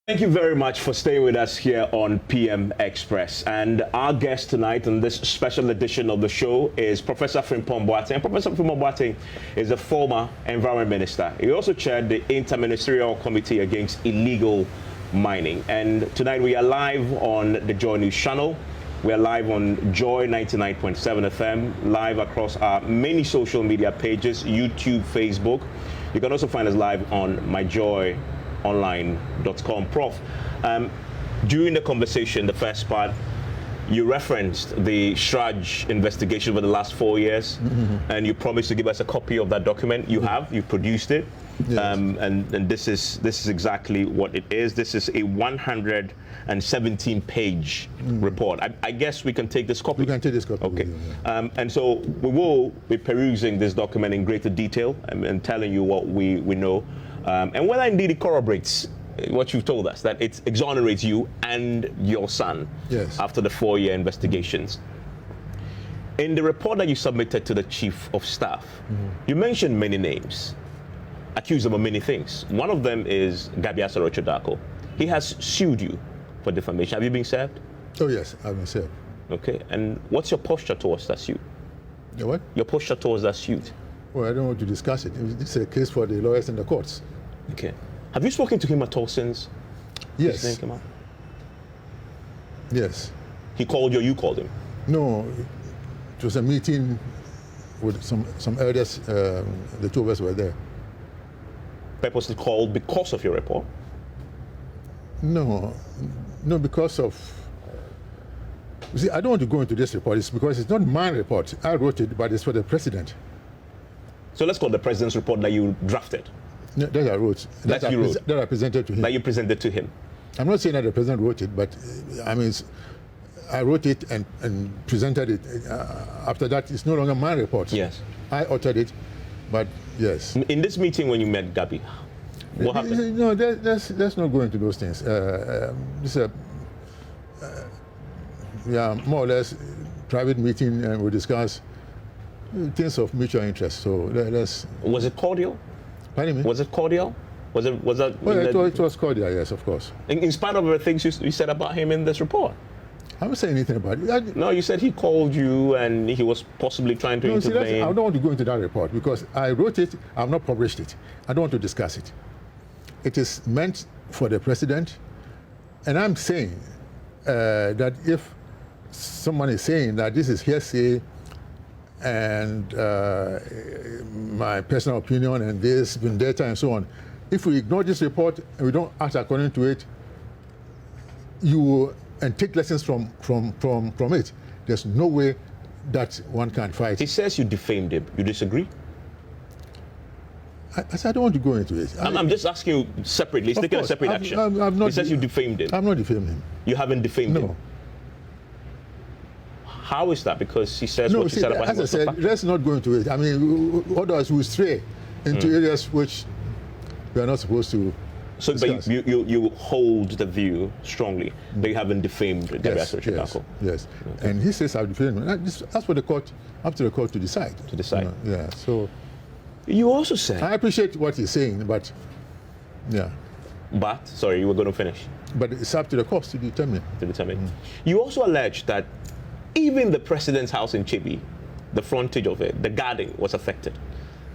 Thank you very much for staying with us here on PM Express. And our guest tonight in this special edition of the show is Professor Frimpong Boateng. Professor Frimpong Boateng is a former environment minister. He also chaired the Interministerial Committee Against Illegal Mining. And tonight we are live on the JoyNews channel. We are live on Joy 99.7 FM, live across our many social media pages, YouTube, Facebook. You can also find us live on myjoyonline.com. Prof, during the conversation, the first part, you referenced the Shraj investigation over the last 4 years, and you promised to give us a copy of that document. You have, you produced it, yes. And this is exactly what it is. This is a 117-page report. I guess we can take this copy. We can take this copy. Okay. You, yeah. And so we will be perusing this document in greater detail and telling you what we know. And whether indeed it corroborates what you've told us, that it exonerates you and your son, yes, after the 4-year investigations. In the report that you submitted to the Chief of Staff, you mentioned many names, accused them of many things. One of them is Gabi Asaro-Chodako. He has sued you for defamation. Have you been served? Oh, yes, I've been served. Okay, and what's your posture towards that suit? The what? Your posture towards that suit. Well, I don't want to discuss it. It's a case for the lawyers in the courts. Okay. Have you spoken to him at all since? Yes. This thing came out? Yes. He called you or you called him? No, it was a meeting with some elders. The two of us were there. Purposely called because of your report? No, because of... You see, I don't want to go into this report. It's because it's not my report. I wrote it, but it's for the president. So let's call the president's report that you drafted. No, that I wrote. That I presented to him. That you presented to him. I'm not saying that the president wrote it, but I mean, I wrote it and presented it. After that, it's no longer my report. Yes. I authored it, but yes. In this meeting when you met Gabi, what happened? No, let's not go into those things. This is more or less private meeting, and we discuss things of mutual interest. So let's. Was it cordial? Pardon me? Was it cordial? Was that? Well, it was cordial, yes, of course. In spite of the things you said about him in this report. I haven't said anything about it. No, you said he called you and he was possibly trying to intervene. See, I don't want to go into that report because I wrote it. I've not published it. I don't want to discuss it. It is meant for the president, and I'm saying that if someone is saying that this is hearsay and my personal opinion and this vendetta and so on, if we ignore this report and we don't act according to it, and take lessons from it, there's no way that one can fight. He says you defamed him. You disagree? I don't want to go into it. I'm just asking you separately. He's taking a separate action. He says you defamed him. I'm not defamed him. You haven't defamed him? No. How is that? Because he says what you said about him. As I said, let's not go into it. I mean, otherwise we stray into areas which we are not supposed to. So, but you hold the view strongly that you haven't defamed Gabi Asaro-Chodako. Yes. Okay. And he says I've defamed him. That's for the court, up to the court to decide. To decide. Yeah. So. You also said. I appreciate what he's saying, but yeah. But sorry, you were going to finish. But it's up to the courts to determine. You also alleged that even the president's house in Chebi, the frontage of it, the garden was affected.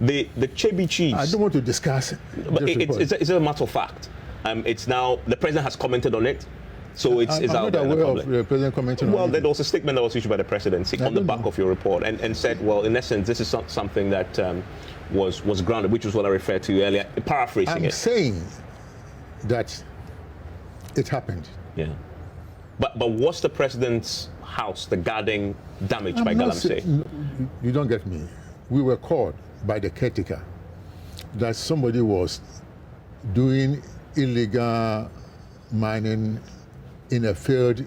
The Chebi cheese. I don't want to discuss. But it's a matter of fact. It's now the president has commented on it, so it's out there in the public. Of the president commenting on it. Well, there was a statement that was issued by the presidency on the back of your report, and said, well, in essence, this is something that was grounded, which was what I referred to earlier. Paraphrasing it. I'm saying that it happened. Yeah. But was the president's house, the garden, damaged by Galamsey? You don't get me. We were called by the caretaker that somebody was doing illegal mining in a field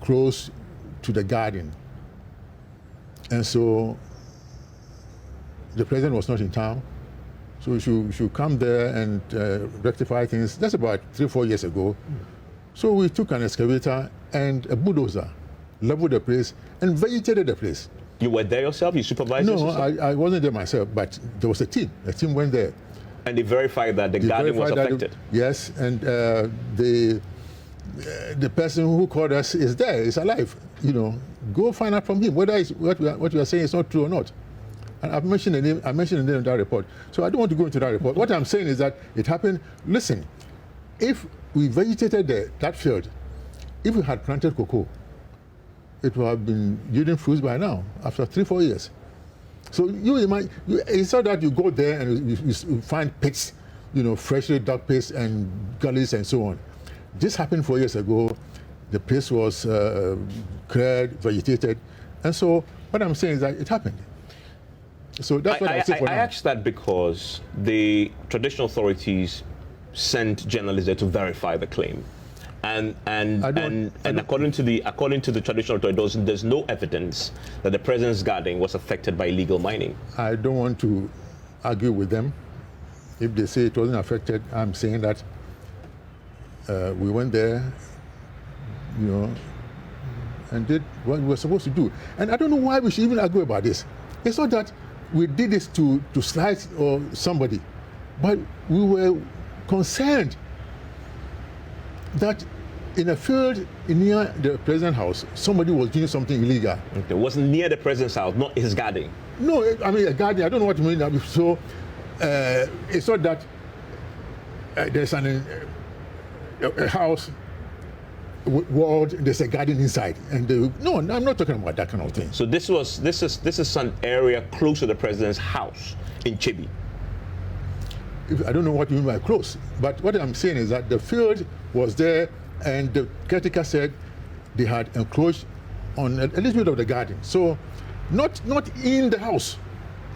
close to the garden. And so the president was not in town. So we should come there and rectify things. That's about 3-4 years ago. So we took an excavator and a bulldozer, leveled the place, and vegetated the place. You were there yourself? You supervised this yourself? No, I wasn't there myself, but there was a team. A team went there. And they verified that the garden was affected. Yes, and the person who called us is there, is alive. Go find out from him whether what you are saying is not true or not. And I've mentioned the name. I mentioned the name in that report. So I don't want to go into that report. What I'm saying is that it happened. Listen, if we vegetated that field, if we had planted cocoa, it would have been yielding fruits by now, after 3-4 years. So it's not that you go there and you find pits, freshly dug pits and gullies and so on. This happened 4 years ago. The place was cleared, vegetated. And so what I'm saying is that it happened. So that's what I'll say for now. I asked that because the traditional authorities sent journalists there to verify the claim. And according to the traditional authorities, there's no evidence that the president's garden was affected by illegal mining. I don't want to argue with them. If they say it wasn't affected, I'm saying that we went there, and did what we were supposed to do. And I don't know why we should even argue about this. It's not that we did this to slight or somebody, but we were concerned that in a field near the president's house, somebody was doing something illegal. It wasn't near the president's house, not his garden. No, I mean a garden. I don't know what you mean. So it's not that there's a house walled, there's a garden inside, and no, I'm not talking about that kind of thing. So this is an area close to the president's house in Chibi. I don't know what you mean by close, but what I'm saying is that the field was there, and the caretaker said they had encroached on a little bit of the garden, so not in the house.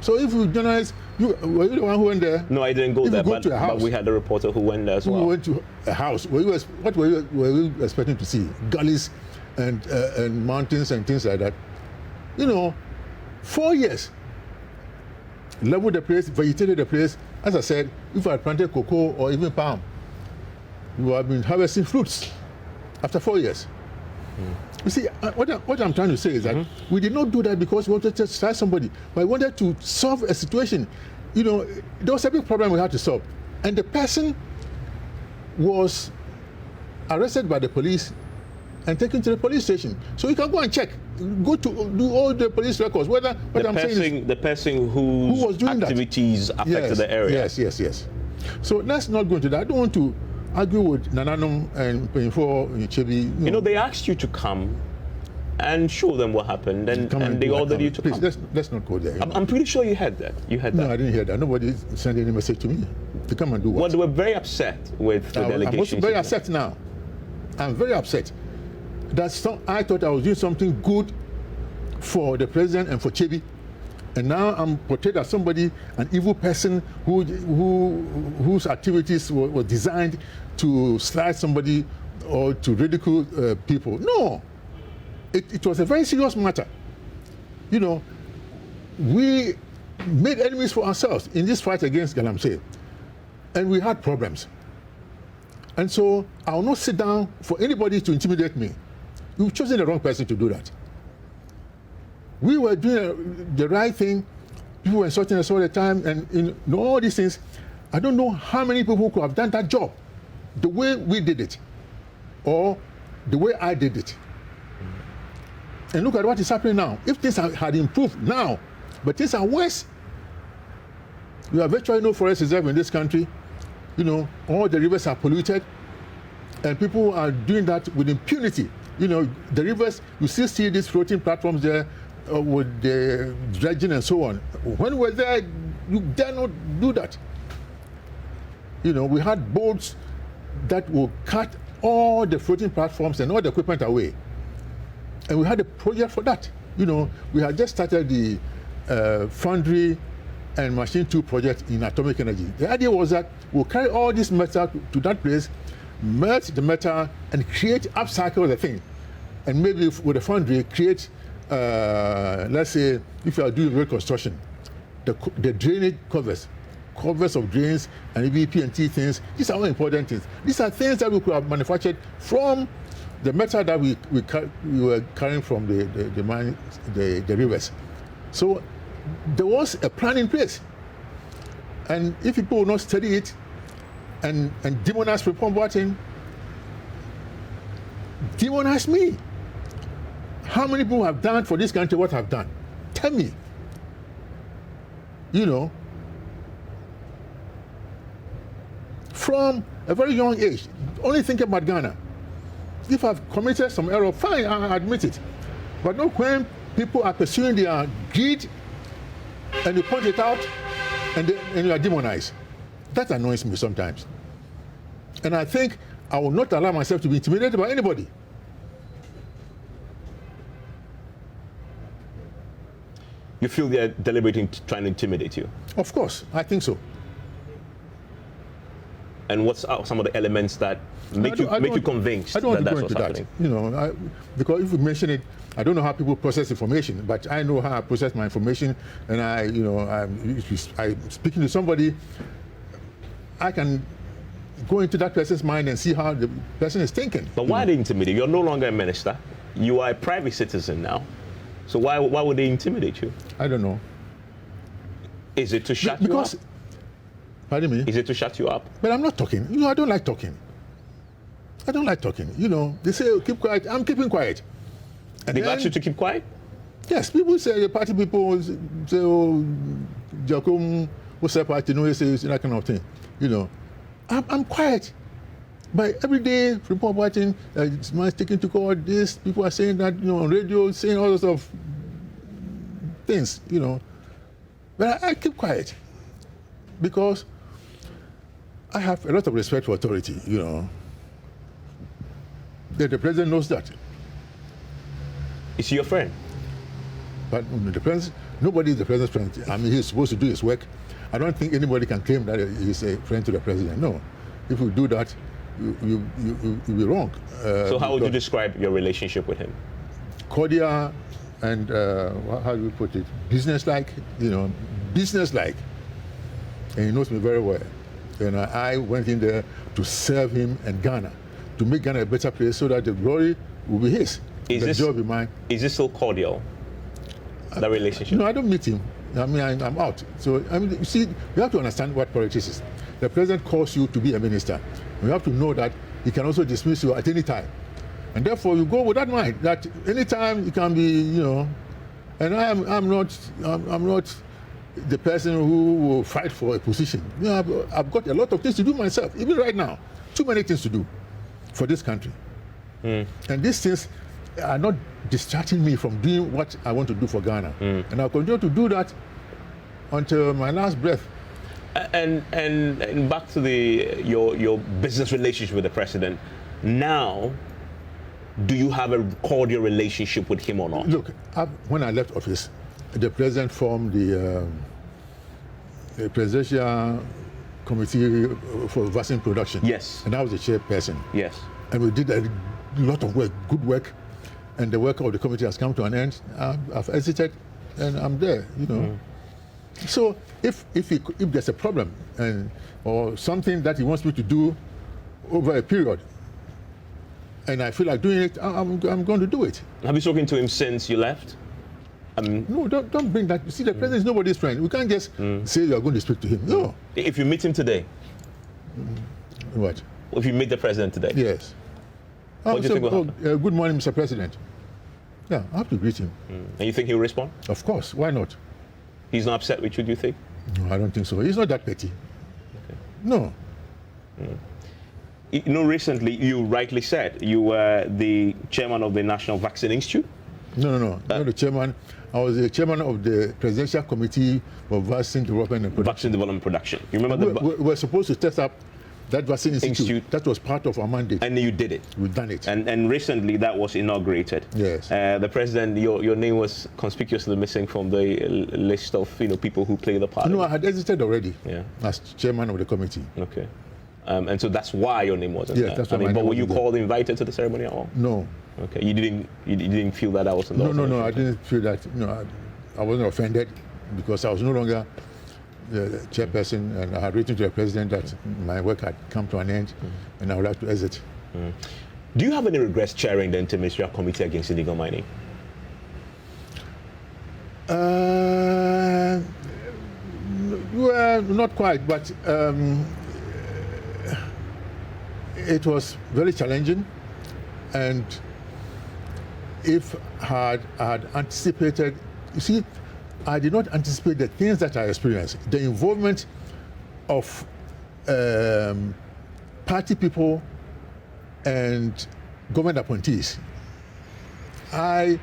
So if you journalists, were you the one who went there? No, I didn't go there, but we had a reporter who went there as well. Who went to a house. What were you expecting to see? Gullies and mountains and things like that. 4 years. Leveled the place, vegetated the place. As I said, if I had planted cocoa or even palm, we would have been harvesting fruits after 4 years. You see, what I'm trying to say is that we did not do that because we wanted to try somebody, but we wanted to solve a situation. There was a big problem we had to solve. And the person was arrested by the police and taken to the police station. So you can go and check. Go to do all the police records. The person whose who was doing activities that affected the area. Yes. So let's not go into that. I don't want to argue with Nananom and Penfo Chebi. They asked you to come and show them what happened, and they ordered you to come. Please, let's not go there. I'm pretty sure you heard that. No, I didn't hear that. Nobody sent any message to me to come and do what. Well, they were very upset with the delegation. I'm also very upset now. I'm very upset. I thought I was doing something good for the president and for Chebi, and now I'm portrayed as somebody, an evil person whose activities were designed to slight somebody or to ridicule people. No, it was a very serious matter. We made enemies for ourselves in this fight against Galamsey, and we had problems. And so I will not sit down for anybody to intimidate me. We've chosen the wrong person to do that. We were doing the right thing. People were insulting us all the time, and in all these things, I don't know how many people could have done that job the way we did it, or the way I did it. And look at what is happening now. If things had improved now, but things are worse. We have virtually no forest reserve in this country. All the rivers are polluted, and people are doing that with impunity. The rivers, you still see these floating platforms there with the dredging and so on. When we were there, you dare not do that. We had boats that will cut all the floating platforms and all the equipment away. And we had a project for that. We had just started the foundry and machine tool project in atomic energy. The idea was that we'll carry all this metal to that place, melt the metal, and upcycle the thing. And maybe with a foundry, create, let's say, if you are doing road construction, the drainage covers of drains and EVP&T things. These are all important things. These are things that we could have manufactured from the metal that we were carrying from the mine, the rivers. So there was a plan in place. And if people will not study it and demonize Frimpong Boateng, demonize me. How many people have done for this country what I've done? Tell me. You know, from a very young age, only think about Ghana. If I've committed some error, fine, I admit it. But not when people are pursuing their greed and you point it out and you are demonized. That annoys me sometimes. And I think I will not allow myself to be intimidated by anybody. You feel they're deliberately trying to intimidate you? Of course, I think so. And what's some of the elements that make you convinced I don't want that to that's go what's into happening? that. You know, because if you mention it, I don't know how people process information, but I know how I process my information, and I'm speaking to somebody, I can go into that person's mind and see how the person is thinking. But why they intimidate you? You're no longer a minister. You are a private citizen now. So why would they intimidate you? I don't know. Is it to shut you up? Pardon me? Is it to shut you up? But I'm not talking. You know, I don't like talking. I don't like talking. You know, they say, keep quiet. I'm keeping quiet. And They've asked you to keep quiet? Yes, people say, the party people say, oh, Jacom, what's that party? No, say that kind of thing. You know, I'm quiet. But every day, Frimpong Boateng, man's taking to court, this, people are saying that, you know, on radio, saying all sorts of things, you know. But I keep quiet because I have a lot of respect for authority, you know. The president knows that. Is he your friend? But the president, nobody is the president's friend. I mean, he's supposed to do his work. I don't think anybody can claim that he's a friend to the president. No. If you do that, you'll be wrong. So how would you describe your relationship with him? Cordial and, how do you put it, business-like, you know, business-like. And he knows me very well. And I went in there to serve him and Ghana, to make Ghana a better place so that the glory will be his. The joy will be mine. Is this still cordial, that relationship? No, I don't meet him. I mean, I'm out. So, I mean, you see, you have to understand what politics is. The president calls you to be a minister. You have to know that he can also dismiss you at any time. And therefore, you go with that mind, that anytime you can be, you know, and I'm not the person who will fight for a position. You know, I've got a lot of things to do myself, even right now. Too many things to do for this country. And these things are not distracting me from doing what I want to do for Ghana. And I'll continue to do that until my last breath. And back to your business relationship with the president. Now, do you have a cordial relationship with him or not? Look, when I left office, the president formed the presidential committee for vaccine production. Yes. And I was the chairperson. Yes. And we did a lot of work, good work, and the work of the committee has come to an end. I've exited, and I'm there, you know. So if there's a problem or something that he wants me to do over a period, and I feel like doing it, I'm going to do it. Have you spoken to him since you left? No, don't bring that. You see, the president is nobody's friend. We can't just say you are going to speak to him. No. If you meet him today? What? If you meet the president today? Yes. What do you think will happen? Good morning, Mr. President. Yeah, I have to greet him. And you think he'll respond? Of course. Why not? He's not upset with you, do you think? No, I don't think so. He's not that petty. Okay. No. You know, recently you rightly said you were the chairman of the National Vaccine Institute. No. Not the chairman. I was the chairman of the Presidential Committee for Vaccine Development and Production. Vaccine Development Production. You remember we were supposed to test up that vaccine institute. That was part of our mandate. And you did it. We've done it. And recently that was inaugurated. Yes. The president, your name was conspicuously missing from the list of people who play the part. No, I had exited already. Yeah. As chairman of the committee. Okay. And so that's why your name wasn't there. Yes, that's why. But were you called, invited to the ceremony at all? No. Okay. You didn't feel that was in the No. I didn't feel that. No, I wasn't offended because I was no longer the chairperson, and I had written to the president that my work had come to an end, and I would like to exit. Do you have any regrets chairing the Interministerial Committee Against Illegal Mining? Well, not quite, but it was very challenging. And if I had anticipated, you see, I did not anticipate the things that I experienced. The involvement of party people and government appointees. When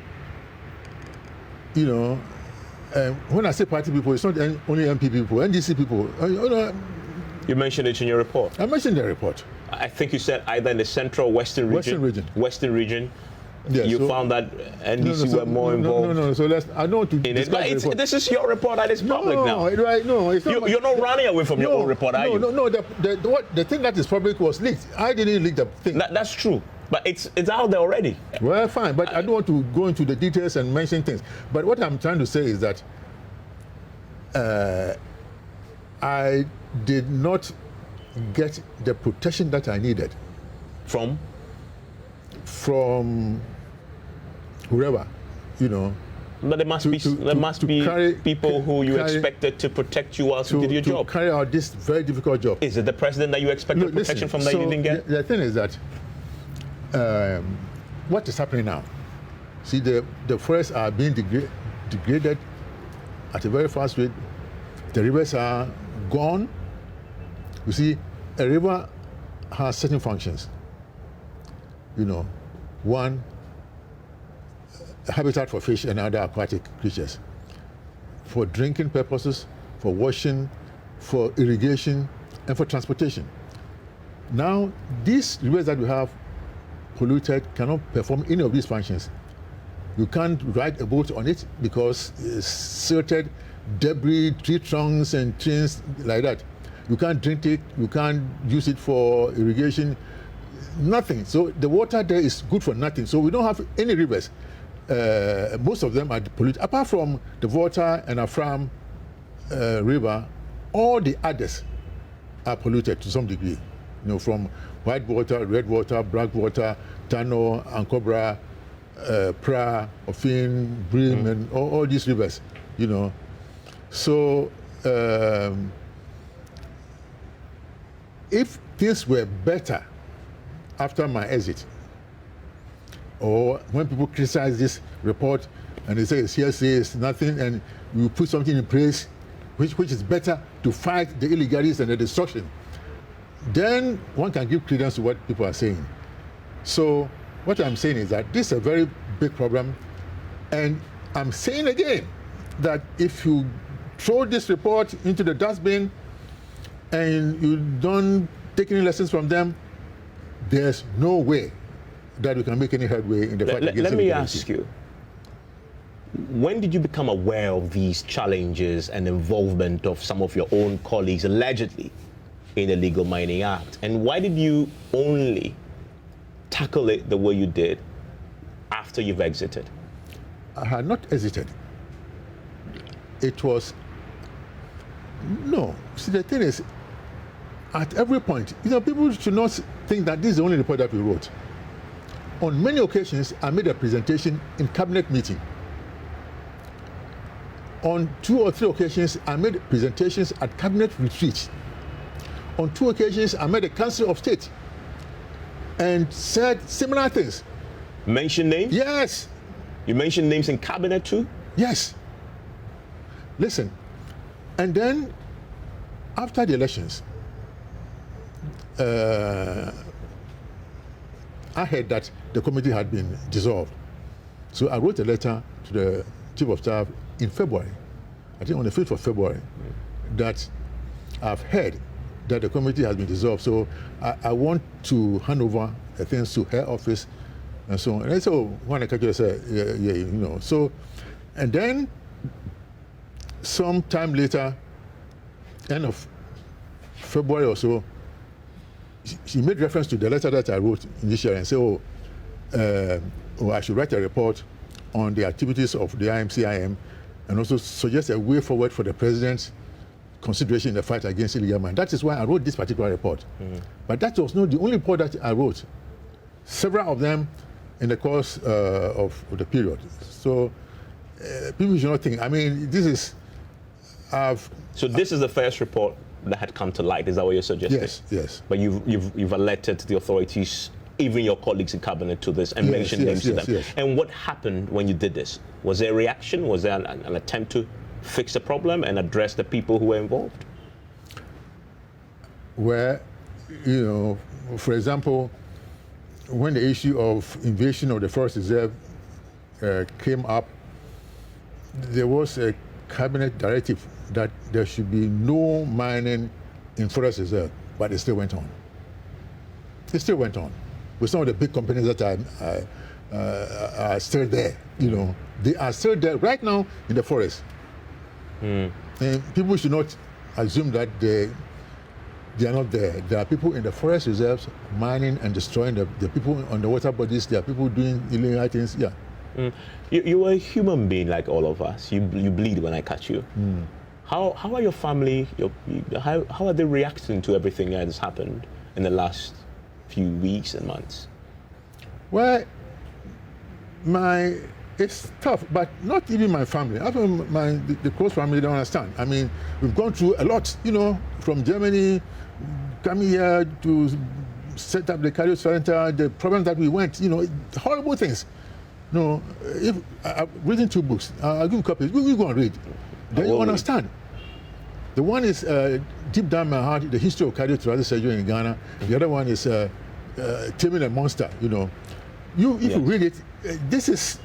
I say party people, it's not only MP people, NDC people. You mentioned it in your report. I mentioned the report. I think you said either in the central or western region. Western region. Yeah, you found that NDC were more involved. No. So I don't want to in it. But But this is your report that is public now. No, it's not. You're not running away from your own report, are you? No. The thing that is public was leaked. I didn't leak the thing. That's true. But it's out there already. Well, fine. But I don't want to go into the details and mention things. But what I'm trying to say is that I did not get the protection that I needed. From whoever, But there must be people who you expected to protect you whilst you did your job. To carry out this very difficult job. Is it the president that you expected protection from that you didn't get? The thing is that what is happening now? See, the forests are being degraded at a very fast rate. The rivers are gone. You see, a river has certain functions. One, habitat for fish and other aquatic creatures, for drinking purposes, for washing, for irrigation, and for transportation. Now, these rivers that we have polluted cannot perform any of these functions. You can't ride a boat on it because it's silted, debris, tree trunks, and things like that. You can't drink it, you can't use it for irrigation, nothing. So the water there is good for nothing. So we don't have any rivers. Most of them are polluted. Apart from the Volta and Afram River, all the others are polluted to some degree. From white water, red water, black water, Tano, Ankobra, Pra, Ofin, Brim, and all these rivers. So if things were better after my exit, or when people criticize this report and they say it's hearsay, it's nothing, and you put something in place which is better to fight the illegalities and the destruction, then one can give credence to what people are saying. So what I'm saying is that this is a very big problem, and I'm saying again that if you throw this report into the dustbin and you don't take any lessons from them, there's no way that we can make any headway in the fight against Let me ask you, when did you become aware of these challenges and involvement of some of your own colleagues allegedly in the Illegal Mining Act? And why did you only tackle it the way you did after you've exited? I had not exited. It was, no. See, the thing is, at every point, people should not think that this is the only report that we wrote. On many occasions, I made a presentation in cabinet meeting. On 2 or 3 occasions, I made presentations at cabinet retreat. On 2 occasions, I made a council of state and said similar things. Mention names? Yes. You mentioned names in cabinet too? Yes. Listen, and then after the elections, I heard that the committee had been dissolved. So I wrote a letter to the Chief of Staff in February, I think on the 5th of February, that I've heard that the committee has been dissolved. So I want to hand over the things to her office and so on. And I said, oh, when I catch you, I said, yeah. So, and then some time later, end of February or so, she made reference to the letter that I wrote initially and said, I should write a report on the activities of the IMCIM and also suggest a way forward for the president's consideration in the fight against illegal mining. That is why I wrote this particular report. But that was not the only report that I wrote. Several of them in the course of the period. So people should not think, this is, So this is the first report that had come to light. Is that what you're suggesting? Yes. But you've alerted the authorities, even your colleagues in cabinet, to this and mentioned names to them. Yes. And what happened when you did this? Was there a reaction? Was there an attempt to fix the problem and address the people who were involved? Where, for example, when the issue of invasion of the forest reserve came up, there was a cabinet directive that there should be no mining in forest reserve, but it still went on. It still went on with some of the big companies that are still there. They are still there right now in the forest. And people should not assume that they are not there. There are people in the forest reserves mining and destroying the people on the water bodies. There are people doing illegal things. Yeah. You are a human being like all of us. You bleed when I catch you. How are your family? How are they reacting to everything that has happened in the last few weeks and months? Well, it's tough, but not even my family. The close family don't understand. I mean, we've gone through a lot, from Germany, coming here to set up the cardio center, the problems that we went, horrible things. If I've written 2 books, I'll give you copies. You go and read. Then you understand. The one is deep down my heart, the history of cardiothoracic surgery in Ghana. The other one is Taming a Monster. If you read it, this is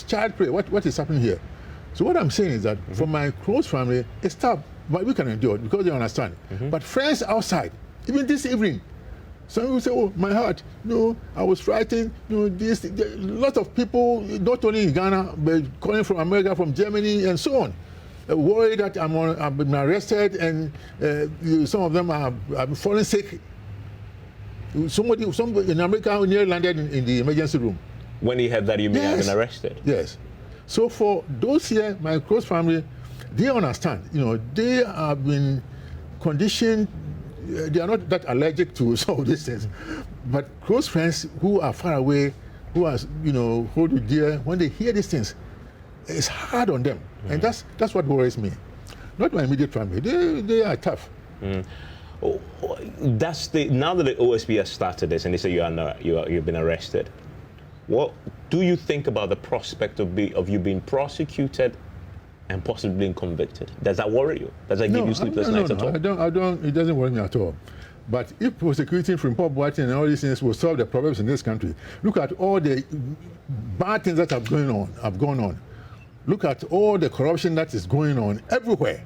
child play. What is happening here? So what I'm saying is that for my close family, it's tough, but we can endure it because they understand. But friends outside, even this evening, some people say, "Oh, my heart, I was frightened." A lot of people, not only in Ghana, but calling from America, from Germany, and so on, worried that I've been arrested, and some of them have fallen sick. Somebody in America nearly landed in the emergency room. When he heard that you may have been arrested? Yes. So for those here, my close family, they understand. They have been conditioned. They are not that allergic to some of these things. But close friends who are far away, who are, hold you dear, when they hear these things, it's hard on them. And that's what worries me. Not my immediate family. They are tough. Now that the OSP has started this and they say you've been arrested, what do you think about the prospect of you being prosecuted and possibly being convicted? Does that worry you? Does that give you sleepless nights at all? I don't. It doesn't worry me at all. But if prosecuting Frimpong Boateng and all these things will solve the problems in this country, look at all the bad things that have gone on. Look at all the corruption that is going on everywhere.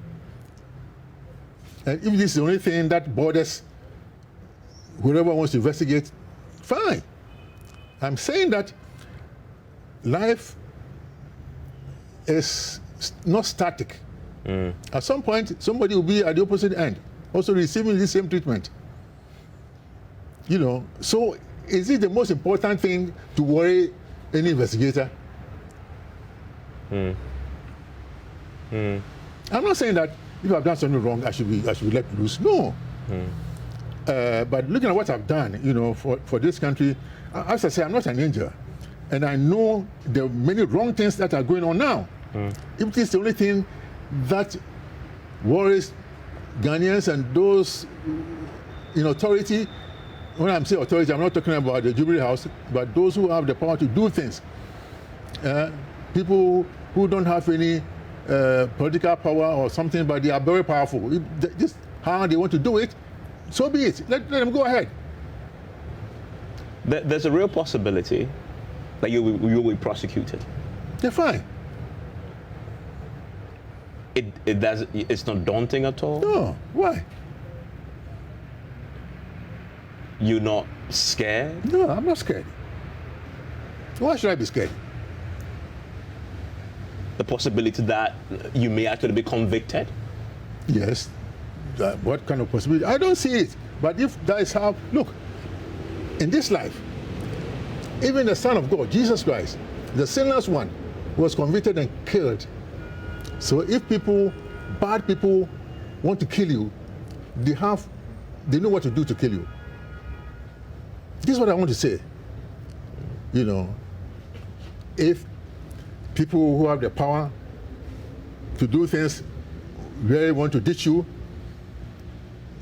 And if this is the only thing that bothers whoever wants to investigate, fine. I'm saying that life is not static. At some point, somebody will be at the opposite end, also receiving the same treatment. So is it the most important thing to worry any investigator? I'm not saying that if I've done something wrong, I should be let loose. No. But looking at what I've done, for this country, as I say, I'm not an angel, and I know there are many wrong things that are going on now. If it is the only thing that worries Ghanaians and those in authority, when I'm saying authority, I'm not talking about the Jubilee House, but those who have the power to do things. People who don't have any political power or something, but they are very powerful. Just how they want to do it, so be it. Let them go ahead. There's a real possibility that you will be prosecuted. They're fine. It's not daunting at all? No. Why? You're not scared? No, I'm not scared. Why should I be scared? The possibility that you may actually be convicted? Yes. What kind of possibility? I don't see it. But if that is how, look, in this life, even the Son of God, Jesus Christ, the sinless one, was convicted and killed. So if bad people want to kill you, they know what to do to kill you. This is what I want to say. If people who have the power to do things really want to ditch you,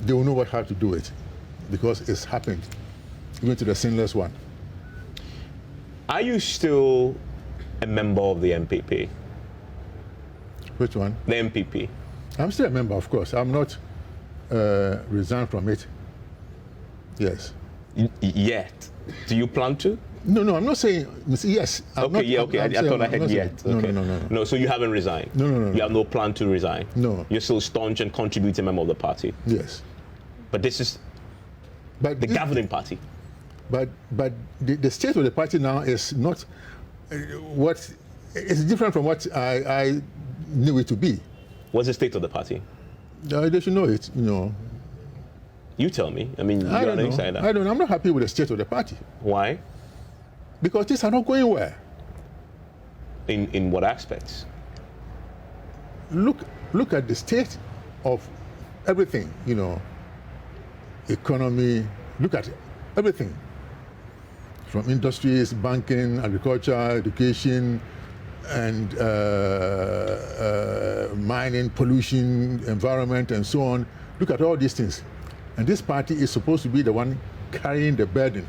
they will know how to do it, because it's happened, even to the sinless one. Are you still a member of the MPP? Which one? The MPP. I'm still a member, of course. I'm not resigned from it. Yes. Yet. Do you plan to? No, I'm not saying yes. I thought I had yet. Okay. No, so you haven't resigned? No. You have no plan to resign? No. You're still staunch and contributing member of the party? Yes. But this is the governing party. But the state of the party now is not what, it's different from what I knew it to be. What's the state of the party? They should know it, You tell me. I mean, you're an insider. I don't know. I'm not happy with the state of the party. Why? Because things are not going well. In what aspects? Look at the state of everything, economy, look at everything. From industries, banking, agriculture, education, and mining, pollution, environment, and so on. Look at all these things. And this party is supposed to be the one carrying the burden,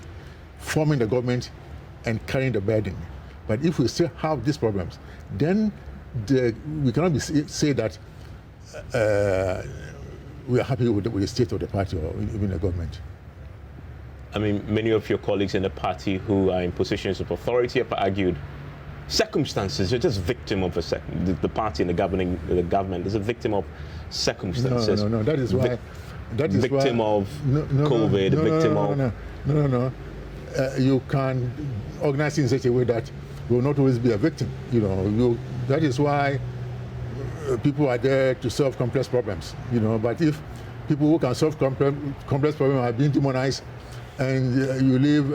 forming the government and carrying the burden. But if we still have these problems, then we cannot say that we are happy with the state of the party or even the government. I mean, many of your colleagues in the party who are in positions of authority have argued circumstances. You're just victim of the party and the government is a victim of circumstances. No. That is why. Victim of COVID. Victim of. No. You can organize in such a way that you will not always be a victim. That is why people are there to solve complex problems. But if people who can solve complex problems are being demonized, and you leave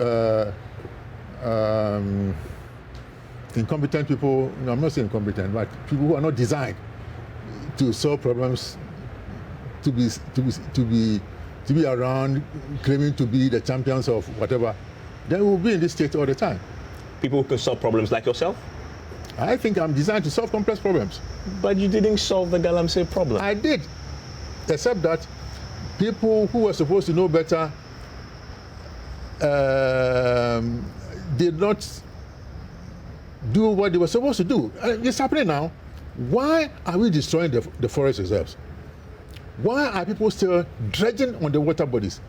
incompetent people, I'm not saying incompetent, but people who are not designed to solve problems, to be around, claiming to be the champions of whatever, then we'll be in this state all the time. People who can solve problems like yourself? I think I'm designed to solve complex problems. But you didn't solve the Galamsey problem. I did, except that people who were supposed to know better did not do what they were supposed to do. It's happening now. Why are we destroying the forest reserves? Why are people still dredging on the water bodies?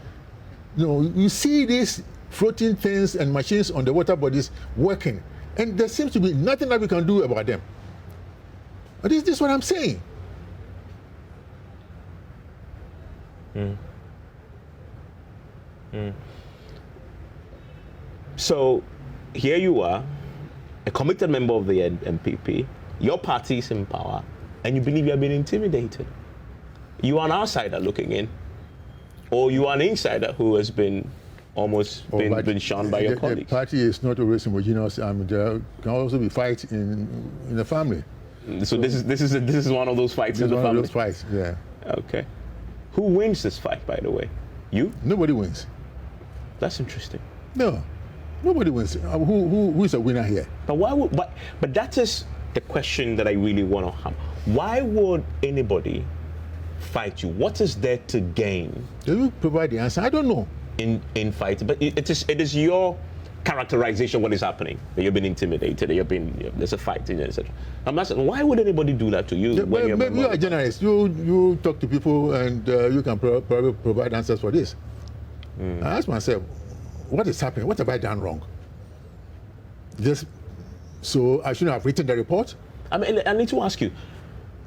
You see these floating things and machines on the water bodies working, and there seems to be nothing that we can do about them. But this is what I'm saying. So here you are, a committed member of the MPP, your party is in power, and you believe you have been intimidated. You are an outsider looking in, or you are an insider who has been almost been shunned by your colleagues. The party is not always homogeneous. There can also be fights in the family. So this is one of those fights in the family? One of those fights, yeah. Okay. Who wins this fight, by the way? You? Nobody wins. That's interesting. No. Nobody wins. Who is a winner here? But that is the question that I really want to have. Why would anybody fight you? What is there to gain? They will provide the answer. I don't know. In fight, but it is your characterization what is happening. That you've been intimidated. There's a fight, etc. I'm asking, why would anybody do that to you? Yeah, maybe you are a journalist. You talk to people and you can probably provide answers for this. I ask myself, what is happening? What have I done wrong? So I shouldn't have written the report? I mean, I need to ask you,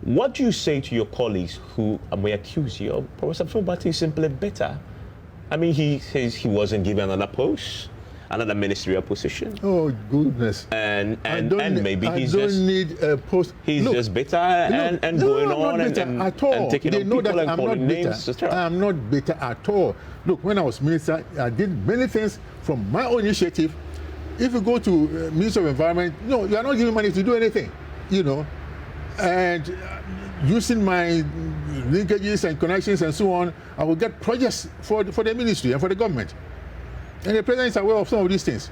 what do you say to your colleagues who may accuse you of Professor Frimpong Boateng is simply better? I mean, he says he wasn't given another post, another ministerial position. Oh, goodness. And maybe he's just... I don't need a post. He's just bitter and going on and taking on people and calling names. I'm not bitter at all. Look, when I was minister, I did many things from my own initiative. If you go to Ministry of Environment, no, you are not giving money to do anything, And using my linkages and connections and so on, I will get projects for the ministry and for the government. And the president is aware of some of these things.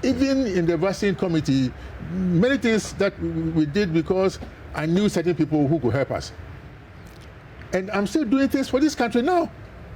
Even in the vaccine committee, many things that we did because I knew certain people who could help us. And I'm still doing things for this country now.